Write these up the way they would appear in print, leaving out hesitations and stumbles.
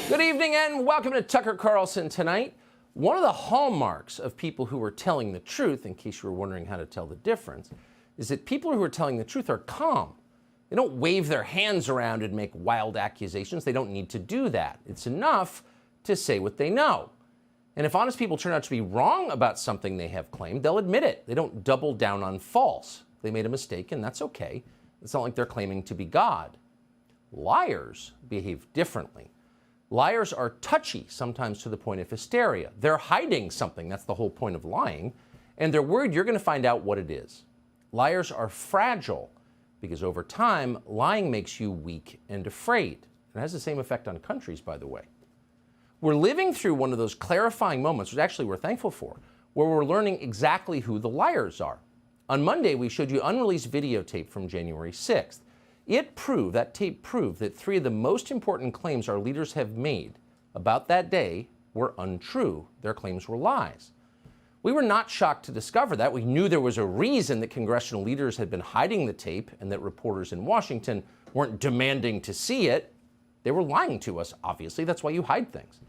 Good evening and welcome to Tucker Carlson Tonight. One of the hallmarks of people who are telling the truth, in case you were wondering how to tell the difference, is that people who are telling the truth are calm. They don't wave their hands around and make wild accusations. They don't need to do that. It's enough to say what they know. And if honest people turn out to be wrong about something they have claimed, they'll admit it. They don't double down on false. They made a mistake, and that's okay. It's not like they're claiming to be God. Liars behave differently. Liars are touchy, sometimes to the point of hysteria. They're hiding something. That's the whole point of lying. And they're worried you're going to find out what it is. Liars are fragile because over time, lying makes you weak and afraid. It has the same effect on countries, by the way. We're living through one of those clarifying moments, which actually we're thankful for, where we're learning exactly who the liars are. On Monday, we showed you unreleased videotape from January 6th. That tape proved that three of the most important claims our leaders have made about that day were untrue. Their claims were lies. We were not shocked to discover that. We knew there was a reason that congressional leaders had been hiding the tape and that reporters in Washington weren't demanding to see it. They were lying to us, obviously. That's why you hide things.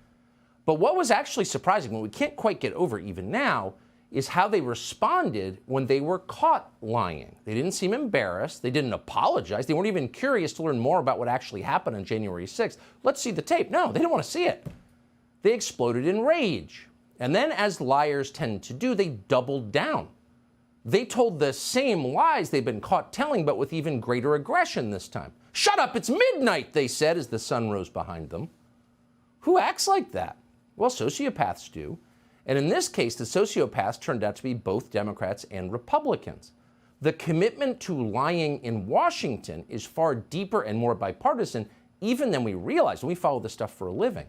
But what was actually surprising, what we can't quite get over even now, is how they responded when they were caught lying. They didn't seem embarrassed. They didn't apologize. They weren't even curious to learn more about what actually happened on January 6th. Let's see the tape. No, they didn't want to see it. They exploded in rage. And then, as liars tend to do, they doubled down. They told the same lies they've been caught telling, but with even greater aggression this time. "Shut up, it's midnight," they said as the sun rose behind them. Who acts like that? Well, sociopaths do. And in this case, the sociopaths turned out to be both Democrats and Republicans. The commitment to lying in Washington is far deeper and more bipartisan even than we realize when we follow this stuff for a living.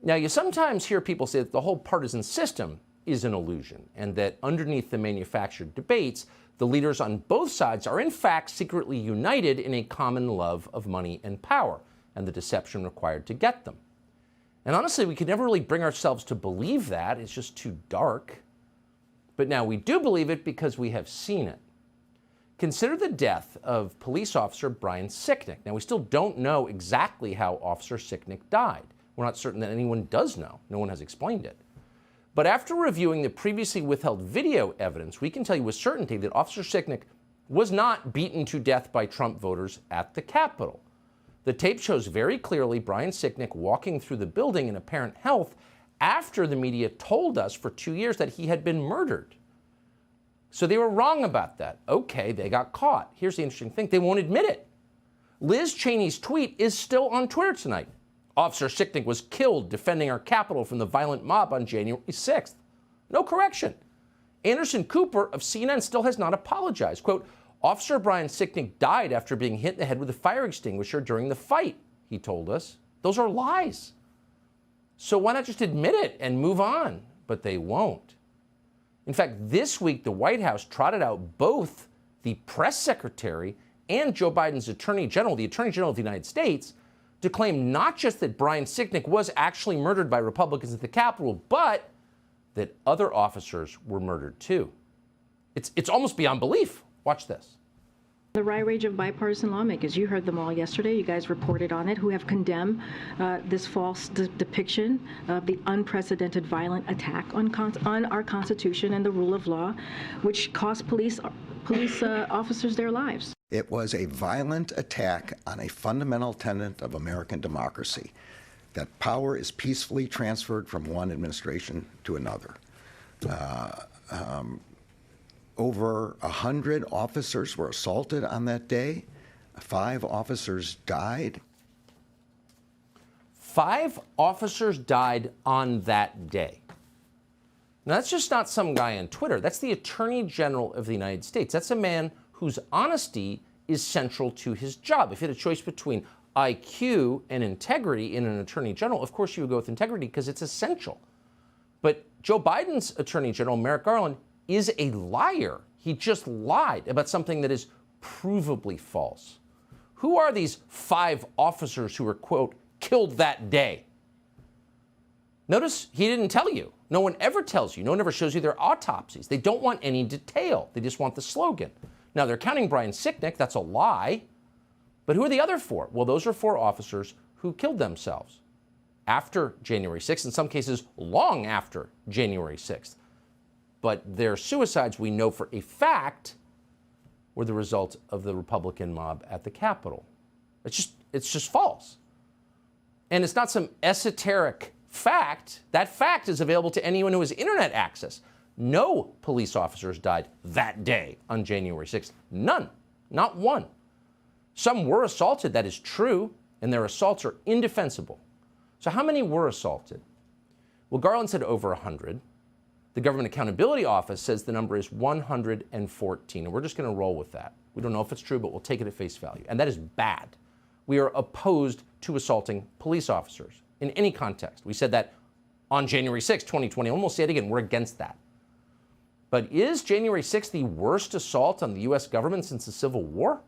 Now, you sometimes hear people say that the whole partisan system is an illusion and that underneath the manufactured debates, the leaders on both sides are in fact secretly united in a common love of money and power and the deception required to get them. And honestly, we could never really bring ourselves to believe that. It's just too dark. But now we do believe it because we have seen it. Consider the death of police officer Brian Sicknick. Now, we still don't know exactly how Officer Sicknick died. We're not certain that anyone does know. No one has explained it. But after reviewing the previously withheld video evidence, we can tell you with certainty that Officer Sicknick was not beaten to death by Trump voters at the Capitol. The tape shows very clearly Brian Sicknick walking through the building in apparent health after the media told us for 2 years that he had been murdered. So they were wrong about that. Okay, they got caught. Here's the interesting thing. They won't admit it. Liz Cheney's tweet is still on Twitter tonight. "Officer Sicknick was killed defending our Capitol from the violent mob on January 6th. No correction. Anderson Cooper of CNN still has not apologized. Quote, "Officer Brian Sicknick died after being hit in the head with a fire extinguisher during the fight," he told us. Those are lies. So why not just admit it and move on? But they won't. In fact, this week, the White House trotted out both the press secretary and Joe Biden's attorney general, the attorney general of the United States, to claim not just that Brian Sicknick was actually murdered by Republicans at the Capitol, but that other officers were murdered too. It's almost beyond belief. Watch this. The rage of bipartisan lawmakers, you heard them all yesterday, you guys reported on it, who have condemned this false depiction of the unprecedented violent attack on our Constitution and the rule of law, which cost police officers their lives. It was a violent attack on a fundamental tenet of American democracy, that power is peacefully transferred from one administration to another. Over 100 officers were assaulted on that day. 5 officers died. 5 officers died on that day. Now, that's just not some guy on Twitter. That's the Attorney General of the United States. That's a man whose honesty is central to his job. If you had a choice between IQ and integrity in an Attorney General, of course you would go with integrity because it's essential. But Joe Biden's Attorney General, Merrick Garland, is a liar. He just lied about something that is provably false. Who are these 5 officers who were, quote, killed that day? Notice he didn't tell you. No one ever tells you. No one ever shows you their autopsies. They don't want any detail. They just want the slogan. Now, they're counting Brian Sicknick. That's a lie. But who are the other 4? Well, those are 4 officers who killed themselves. after January 6th, in some cases long after January 6th. But their suicides, we know for a fact, were the result of the Republican mob at the Capitol. It's just false. And it's not some esoteric fact. That fact is available to anyone who has internet access. No police officers died that day on January 6th. None. Not one. Some were assaulted, that is true, and their assaults are indefensible. So how many were assaulted? Well, Garland said over 100. The Government Accountability Office says the number is 114, and we're just going to roll with that. We don't know if it's true, but we'll take it at face value. And that is bad. We are opposed to assaulting police officers in any context. We said that on January 6, 2020, and we'll say it again, we're against that. But is January 6th the worst assault on the U.S. government since the Civil War?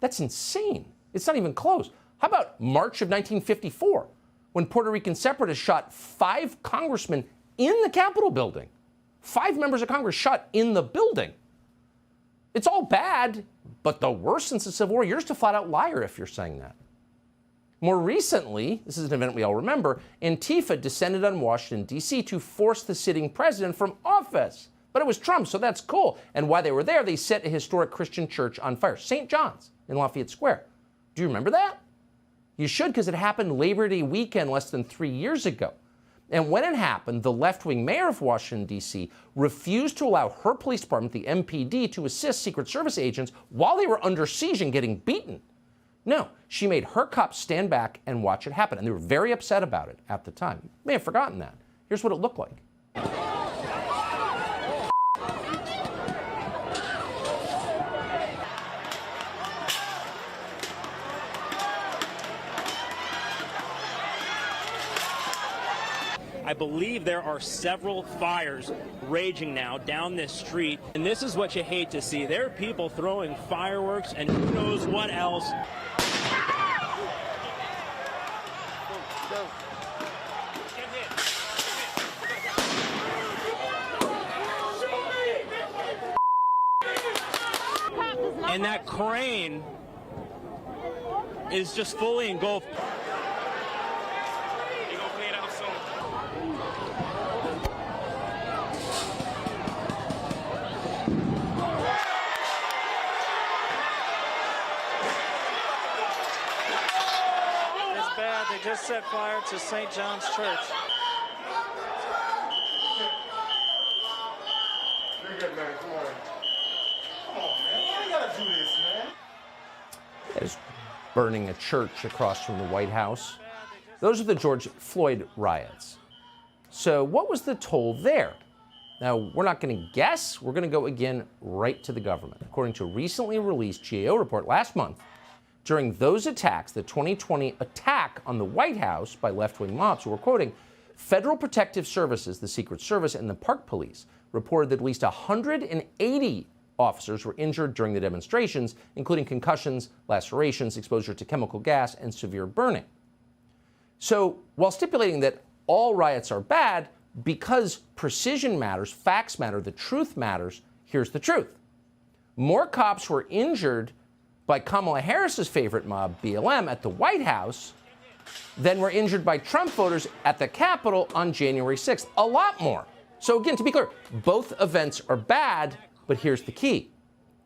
That's insane. It's not even close. How about March of 1954, when Puerto Rican separatists shot 5 congressmen in the Capitol building? 5 members of Congress shot in the building. It's all bad, but the worst since the Civil War. You're just a flat-out liar if you're saying that. More recently, this is an event we all remember, Antifa descended on Washington, D.C. to force the sitting president from office. But it was Trump, so that's cool. And while they were there, they set a historic Christian church on fire, St. John's in Lafayette Square. Do you remember that? You should, because it happened Labor Day weekend less than 3 years ago. And when it happened, the left-wing mayor of Washington, D.C. refused to allow her police department, the MPD, to assist Secret Service agents while they were under siege and getting beaten. No, she made her cops stand back and watch it happen. And they were very upset about it at the time. You may have forgotten that. Here's what it looked like. I believe there are several fires raging now down this street, and this is what you hate to see. There are people throwing fireworks and who knows what else. And that crane is just fully engulfed. They just set fire to St. John's Church. You're good, man. Come on. Come on, man. Why you gotta do this, man? There's burning a church across from the White House. Those are the George Floyd riots. So what was the toll there? Now, we're not going to guess. We're going to go again right to the government. According to a recently released GAO report last month, during those attacks, the 2020 attack on the White House by left-wing mobs, who were quoting, Federal Protective Services, the Secret Service, and the Park Police reported that at least 180 officers were injured during the demonstrations, including concussions, lacerations, exposure to chemical gas, and severe burning. So while stipulating that all riots are bad, because precision matters, facts matter, the truth matters, here's the truth. More cops were injured by Kamala Harris's favorite mob, BLM, at the White House than were injured by Trump voters at the Capitol on January 6th. A lot more. So again, to be clear, both events are bad, but here's the key.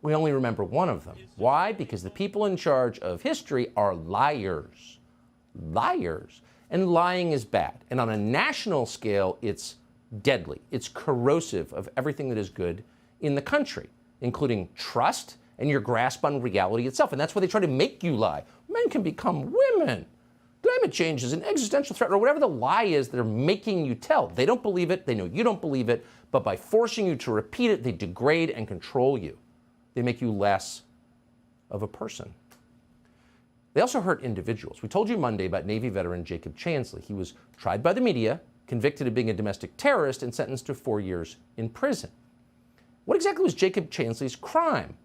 We only remember one of them. Why? Because the people in charge of history are liars. Liars. And lying is bad. And on a national scale, it's deadly. It's corrosive of everything that is good in the country, including trust and your grasp on reality itself. And that's why they try to make you lie. Men can become women. Climate change is an existential threat, or whatever the lie is they're making you tell. They don't believe it. They know you don't believe it. But by forcing you to repeat it, they degrade and control you. They make you less of a person. They also hurt individuals. We told you Monday about Navy veteran Jacob Chansley. He was tried by the media, convicted of being a domestic terrorist, and sentenced to 4 years in prison. What exactly was Jacob Chansley's crime?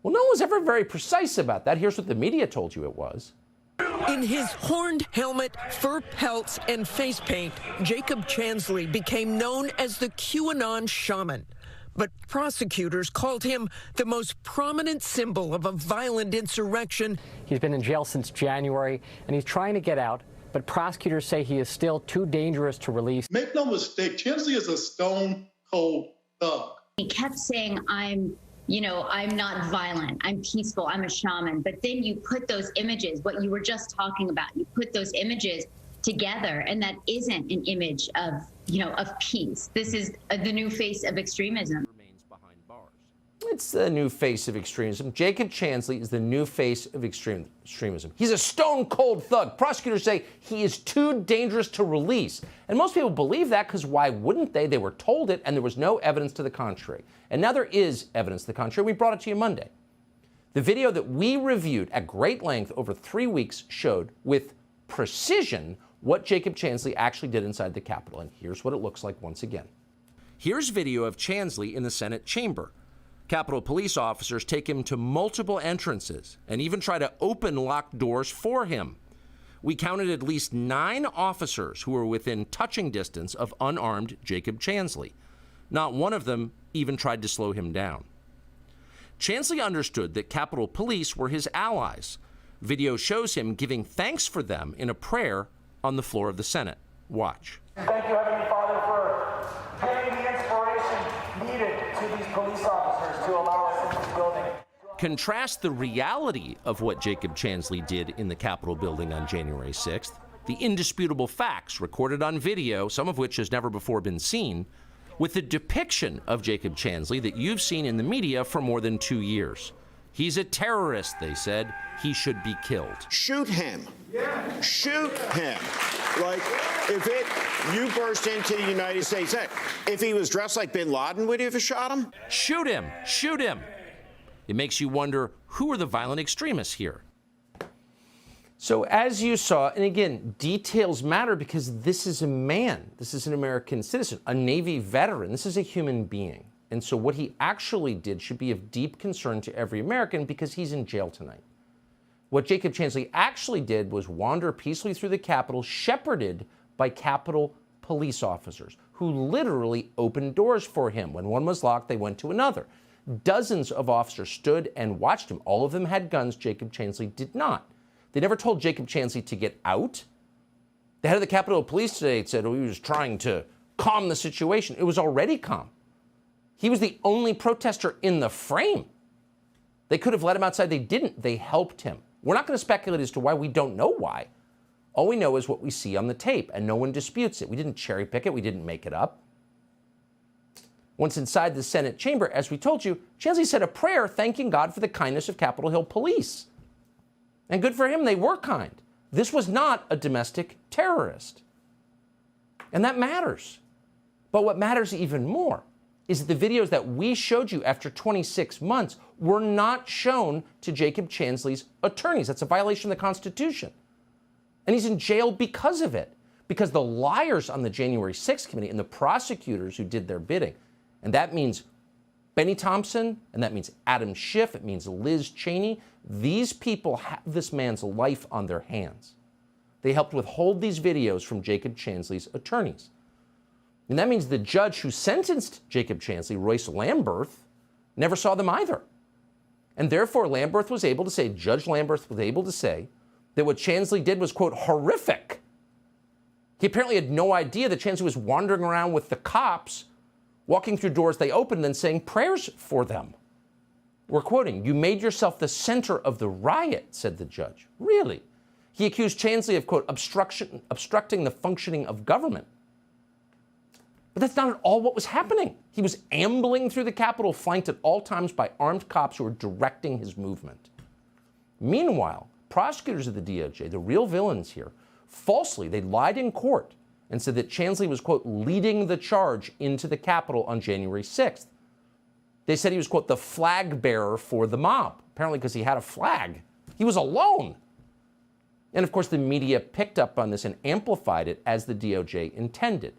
Well, no one was ever very precise about that. Here's what the media told you it was. In his horned helmet, fur pelts, and face paint, Jacob Chansley became known as the QAnon shaman. But prosecutors called him the most prominent symbol of a violent insurrection. He's been in jail since January, and he's trying to get out, but prosecutors say he is still too dangerous to release. Make no mistake, Chansley is a stone-cold thug. He kept saying, I'm not violent, I'm peaceful, I'm a shaman. But then you put those images, what you were just talking about, you put those images together, and that isn't an image of, of peace. This is the new face of extremism. It's the new face of extremism. Jacob Chansley is the new face of extremism. He's a stone-cold thug. Prosecutors say he is too dangerous to release. And most people believe that because why wouldn't they? They were told it, and there was no evidence to the contrary. And now there is evidence to the contrary. We brought it to you Monday. The video that we reviewed at great length over 3 weeks showed with precision what Jacob Chansley actually did inside the Capitol. And here's what it looks like once again. Here's video of Chansley in the Senate chamber. Capitol police officers take him to multiple entrances and even try to open locked doors for him. We counted at least 9 officers who were within touching distance of unarmed Jacob Chansley. Not one of them even tried to slow him down. Chansley understood that Capitol Police were his allies. Video shows him giving thanks for them in a prayer on the floor of the Senate. Watch. Thank you, Heavenly Father, for giving the inspiration needed to these police officers to allow us in this building. Contrast the reality of what Jacob Chansley did in the Capitol building on January 6th, the indisputable facts recorded on video, some of which has never before been seen, with the depiction of Jacob Chansley that you've seen in the media for more than 2 years. He's a terrorist, they said. He should be killed. Shoot him. Yeah. Shoot him. Like, you burst into the United States, if he was dressed like bin Laden, would you have shot him? Shoot him. Shoot him. It makes you wonder, who are the violent extremists here? So as you saw, and again, details matter because this is a man. This is an American citizen, a Navy veteran. This is a human being. And so what he actually did should be of deep concern to every American because he's in jail tonight. What Jacob Chansley actually did was wander peacefully through the Capitol, shepherded by Capitol police officers who literally opened doors for him. When one was locked, they went to another. Dozens of officers stood and watched him. All of them had guns. Jacob Chansley did not. They never told Jacob Chansley to get out. The head of the Capitol Police today said he was trying to calm the situation. It was already calm. He was the only protester in the frame. They could have let him outside. They didn't. They helped him. We're not going to speculate as to why. We don't know why. All we know is what we see on the tape, and no one disputes it. We didn't cherry pick it. We didn't make it up. Once inside the Senate chamber, as we told you, Chansley said a prayer thanking God for the kindness of Capitol Hill police. And good for him, they were kind. This was not a domestic terrorist. And that matters. But what matters even more is that the videos that we showed you after 26 months were not shown to Jacob Chansley's attorneys. That's a violation of the Constitution. And he's in jail because of it, because the liars on the January 6th committee and the prosecutors who did their bidding, and that means Benny Thompson, and that means Adam Schiff, it means Liz Cheney, these people have this man's life on their hands. They helped withhold these videos from Jacob Chansley's attorneys. And that means the judge who sentenced Jacob Chansley, Royce Lamberth, never saw them either. And therefore, Judge Lamberth was able to say that what Chansley did was, quote, horrific. He apparently had no idea that Chansley was wandering around with the cops, walking through doors they opened and saying prayers for them. We're quoting, "You made yourself the center of the riot," said the judge. Really? He accused Chansley of, quote, obstructing the functioning of government. But that's not at all what was happening. He was ambling through the Capitol, flanked at all times by armed cops who were directing his movement. Meanwhile, prosecutors of the DOJ, the real villains here, falsely, they lied in court and said that Chansley was, quote, leading the charge into the Capitol on January 6th. They said he was, quote, the flag bearer for the mob, apparently because he had a flag. He was alone. And of course, the media picked up on this and amplified it as the DOJ intended.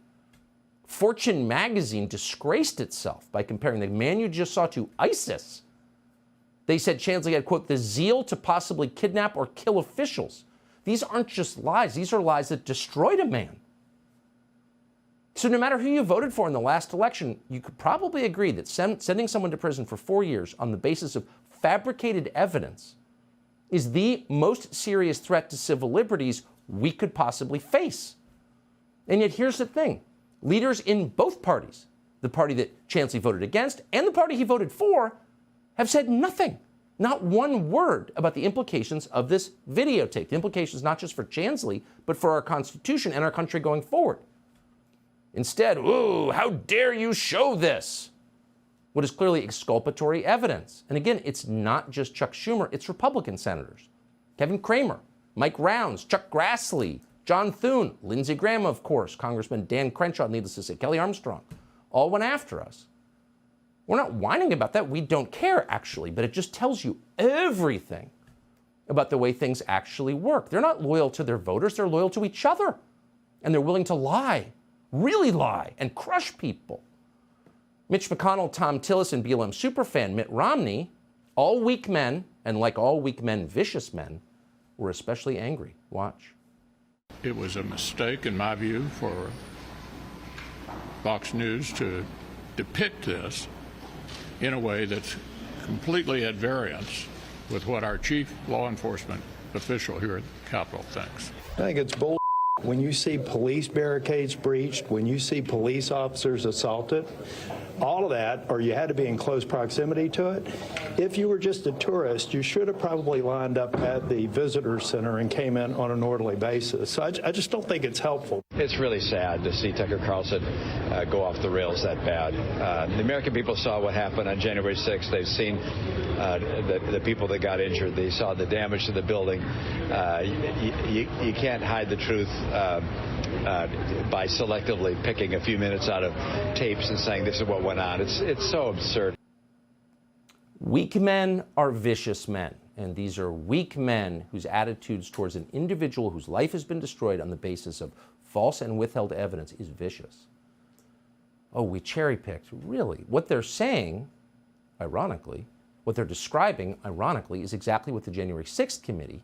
Fortune magazine disgraced itself by comparing the man you just saw to ISIS. They said Chansley had, quote, the zeal to possibly kidnap or kill officials. These aren't just lies. These are lies that destroyed a man. So no matter who you voted for in the last election, you could probably agree that sending someone to prison for 4 years on the basis of fabricated evidence is the most serious threat to civil liberties we could possibly face. And yet here's the thing. Leaders in both parties, the party that Chansley voted against and the party he voted for, have said nothing, not one word about the implications of this videotape. The implications not just for Chansley, but for our Constitution and our country going forward. Instead, ooh, how dare you show this? What is clearly exculpatory evidence. And again, it's not just Chuck Schumer, it's Republican senators. Kevin Cramer, Mike Rounds, Chuck Grassley, John Thune, Lindsey Graham, of course, Congressman Dan Crenshaw, needless to say, Kelly Armstrong, all went after us. We're not whining about that. We don't care, actually, but it just tells you everything about the way things actually work. They're not loyal to their voters. They're loyal to each other. And they're willing to lie, really lie, and crush people. Mitch McConnell, Tom Tillis, and BLM superfan Mitt Romney, all weak men, and like all weak men, vicious men, were especially angry. Watch. It was a mistake, in my view, for Fox News to depict this in a way that's completely at variance with what our chief law enforcement official here at the Capitol thinks. I think it's bull. When you see police barricades breached, when you see police officers assaulted, all of that, or you had to be in close proximity to it. If you were just a tourist, you should have probably lined up at the visitor center and came in on an orderly basis. So I just don't think it's helpful. It's really sad to see Tucker Carlson go off the rails that bad. The American people saw what happened on January 6th. They've seen the people that got injured. They saw the damage to the building. You can't hide the truth by selectively picking a few minutes out of tapes and saying this is what went on. It's so absurd. Weak men are vicious men, and these are weak men whose attitudes towards an individual whose life has been destroyed on the basis of false and withheld evidence is vicious. Oh, we cherry-picked. Really? What they're saying, ironically, what they're describing, ironically, is exactly what the January 6th committee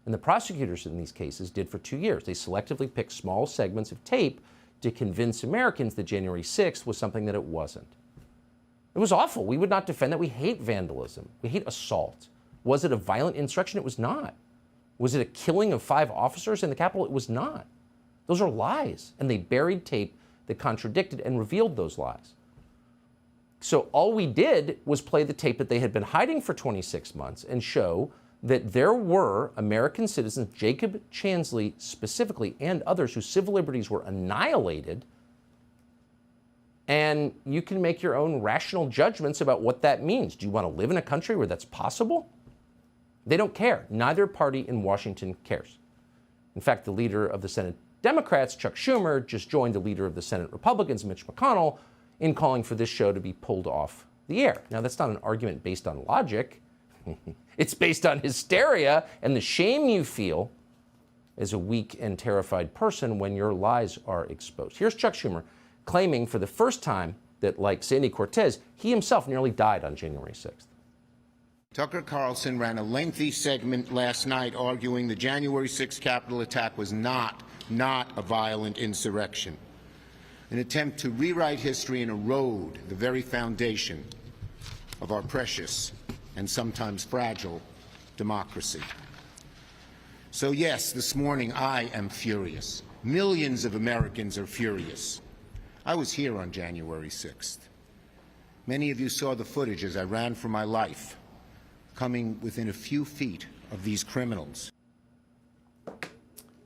and the prosecutors in these cases did for 2 years. They selectively picked small segments of tape to convince Americans that January 6th was something that it wasn't. It was awful. We would not defend that. We hate vandalism. We hate assault. Was it a violent insurrection? It was not. Was it a killing of 5 officers in the Capitol? It was not. Those are lies. And they buried tape that contradicted and revealed those lies. So all we did was play the tape that they had been hiding for 26 months and show that there were American citizens, Jacob Chansley specifically, and others whose civil liberties were annihilated. And you can make your own rational judgments about what that means. Do you want to live in a country where that's possible? They don't care. Neither party in Washington cares. In fact, the leader of the Senate Democrats, Chuck Schumer, just joined the leader of the Senate Republicans, Mitch McConnell, in calling for this show to be pulled off the air. Now, that's not an argument based on logic. It's based on hysteria and the shame you feel as a weak and terrified person when your lies are exposed. Here's Chuck Schumer claiming for the first time that, like Sandy Cortez, he himself nearly died on January 6th. Tucker Carlson ran a lengthy segment last night arguing the January 6th Capitol attack was not a violent insurrection, an attempt to rewrite history and erode the very foundation of our precious and sometimes fragile democracy. So yes, this morning I am furious. Millions of Americans are furious. I was here on January 6th. Many of you saw the footage as I ran for my life, coming within a few feet of these criminals.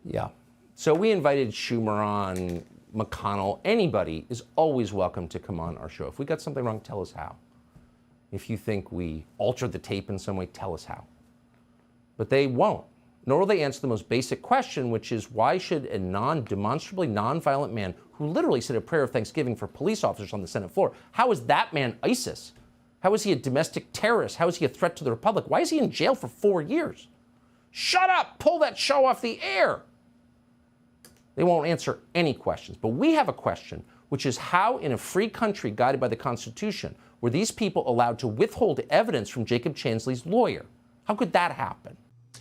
Yeah. So we invited Schumer on, McConnell. Anybody is always welcome to come on our show. If we got something wrong, tell us how. If you think we altered the tape in some way, tell us how. But they won't. Nor will they answer the most basic question, which is why should a demonstrably nonviolent man who literally said a prayer of thanksgiving for police officers on the Senate floor, how is that man ISIS? How is he a domestic terrorist? How is he a threat to the Republic? Why is he in jail for 4 years? Shut up! Pull that show off the air! They won't answer any questions. But we have a question, which is how in a free country guided by the Constitution were these people allowed to withhold evidence from Jacob Chansley's lawyer? How could that happen?